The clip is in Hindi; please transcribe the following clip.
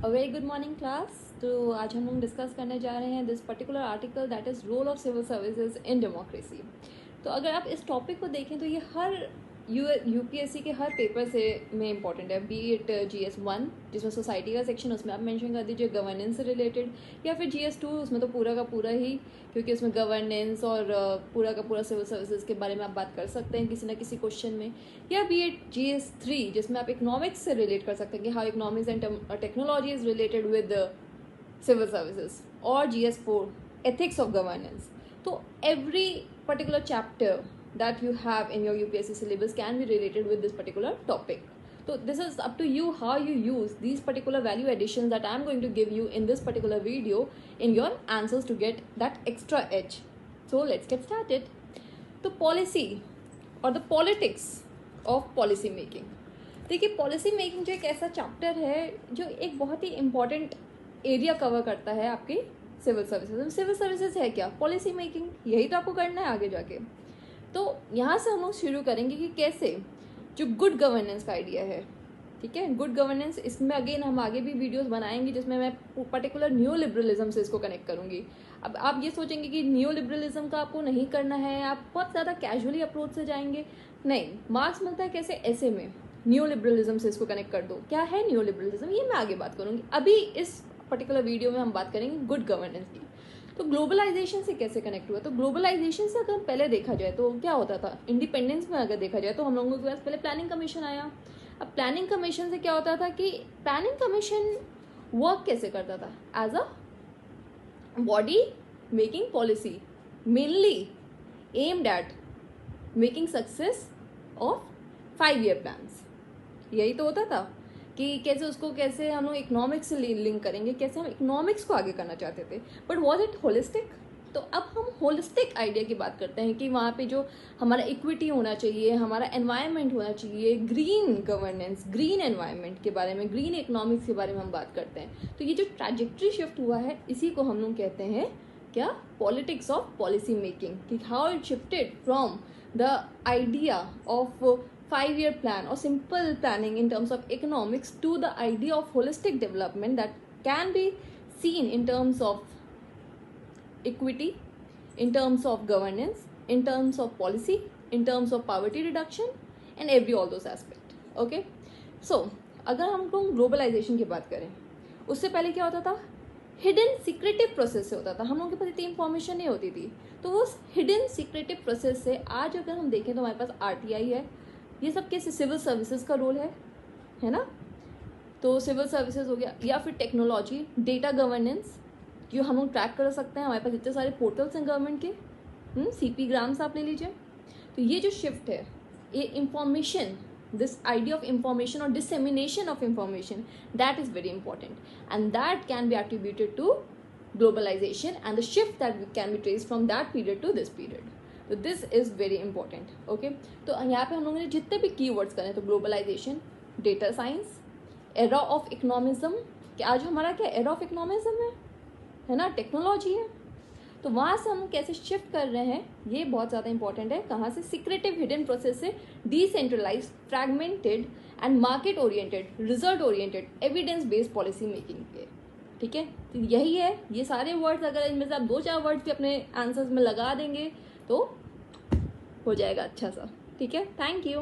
अ वेरी गुड मॉर्निंग क्लास। तो आज हम लोग डिस्कस करने जा रहे हैं this particular article that is role of civil services in democracy. तो अगर आप इस टॉपिक को देखें तो ये हर यूपीएससी के हर पेपर से में इंपॉर्टेंट है, बी इट GS1 जिसमें सोसाइटी का सेक्शन, उसमें आप मेंशन कर दीजिए गवर्नेंस से रिलेटेड, या फिर GS2 उसमें तो पूरा का पूरा ही, क्योंकि उसमें गवर्नेंस और पूरा का पूरा सिविल सर्विसेज के बारे में आप बात कर सकते हैं किसी ना किसी क्वेश्चन में, या बी इट GS3 जिसमें आप इकोनॉमिक्स से रिलेट कर सकते हैं कि how economics and technology is related with civil services, और GS4 ethics of governance. So every particular chapter that you have in your UPSC syllabus can be related with this particular topic. So this is up to you how you use these particular value additions that I am going to give you in this particular video in your answers to get that extra edge. So let's get started. तो policy और the politics of policy making. देखिए पॉलिसी मेकिंग जो एक ऐसा चैप्टर है जो एक बहुत ही इम्पॉर्टेंट एरिया कवर करता है आपकी सिविल सर्विसेज। सिविल सर्विसेज है क्या? पॉलिसी मेकिंग, यही तो आपको करना है आगे जाके। तो यहाँ से हम लोग शुरू करेंगे कि कैसे जो गुड गवर्नेंस का आइडिया है, ठीक है, गुड गवर्नेंस, इसमें अगेन हम आगे भी वीडियोस बनाएंगे जिसमें मैं पर्टिकुलर न्यू लिबरलिज्म से इसको कनेक्ट करूँगी। अब आप ये सोचेंगे कि न्यू लिबरलिज्म का आपको नहीं करना है, आप बहुत ज़्यादा कैजुअली अप्रोच से जाएंगे, नहीं, मार्क्स मिलता है कैसे, ऐसे में न्यू लिबरलिज्म से इसको कनेक्ट कर दो। क्या है न्यू लिबरलिज्म, ये मैं आगे बात करूँगी। अभी इस पर्टिकुलर वीडियो में हम बात करेंगे गुड गवर्नेंस की। तो ग्लोबलाइजेशन से कैसे कनेक्ट हुआ? तो ग्लोबलाइजेशन से अगर पहले देखा जाए तो क्या होता था, इंडिपेंडेंस में अगर देखा जाए तो हम लोगों के पास पहले प्लानिंग कमीशन आया। अब प्लानिंग कमीशन से क्या होता था कि प्लानिंग कमीशन वर्क कैसे करता था? As a body making policy mainly aimed at making success of 5 year plans. यही तो होता था कि कैसे हम लोग इकोनॉमिक्स से लिंक करेंगे, कैसे हम इकोनॉमिक्स को आगे करना चाहते थे। But was it holistic? तो अब हम होलिस्टिक आइडिया की बात करते हैं कि वहाँ पे जो हमारा इक्विटी होना चाहिए, हमारा एनवायरनमेंट होना चाहिए, ग्रीन गवर्नेंस, ग्रीन एनवायरनमेंट के बारे में, ग्रीन इकोनॉमिक्स के बारे में हम बात करते हैं। तो ये जो ट्रैजेक्टरी शिफ्ट हुआ है इसी को हम लोग कहते हैं क्या? पॉलिटिक्स ऑफ पॉलिसी मेकिंग, कि how it shifted from the idea of 5 year plan or simple planning in terms of economics to the idea of holistic development that can be seen in terms of equity, in terms of governance, in terms of policy, in terms of poverty reduction and all those aspects. Okay, so अगर हम लोग ग्लोबलाइजेशन की बात करें, उससे पहले क्या होता था? हिडन सीक्रेटिव प्रोसेस से होता था, हम लोगों के पास इतनी इंफॉर्मेशन नहीं होती थी। तो उस हिडन सीक्रेटिव प्रोसेस से आज अगर हम देखें तो हमारे पास RTI है, ये सब कैसे सिविल सर्विसेज का रोल है ना। तो सिविल सर्विसेज हो गया, या फिर टेक्नोलॉजी, डेटा गवर्नेंस जो हम लोग ट्रैक कर सकते हैं, हमारे पास इतने सारे पोर्टल्स हैं गवर्नमेंट के, CP ग्राम्स आप ले लीजिए। तो ये जो शिफ्ट है, ये information, this idea of information और dissemination of information, that is very important and that can be attributed to globalisation and the shift that can be traced from that period to this period. तो this is very important. Okay, तो यहाँ पे हम लोगों ने जितने भी कीवर्ड्स करें, तो globalisation, data science, era of economism, कि आज हमारा क्या एरा ऑफ इकोनॉमिज्म है ना, टेक्नोलॉजी है। तो वहाँ से हम कैसे शिफ्ट कर रहे हैं, ये बहुत ज़्यादा इंपॉर्टेंट है। कहाँ से? सीक्रेटिव हिडन प्रोसेस से decentralise, fragmented and market oriented, result oriented, evidence based policy making के। ठीक है, तो यही है। ये सारे वर्ड्स अगर इनमें से आप 2-4 वर्ड्स भी अपने आंसर्स में लगा देंगे तो हो जाएगा अच्छा सा। ठीक है, थैंक यू।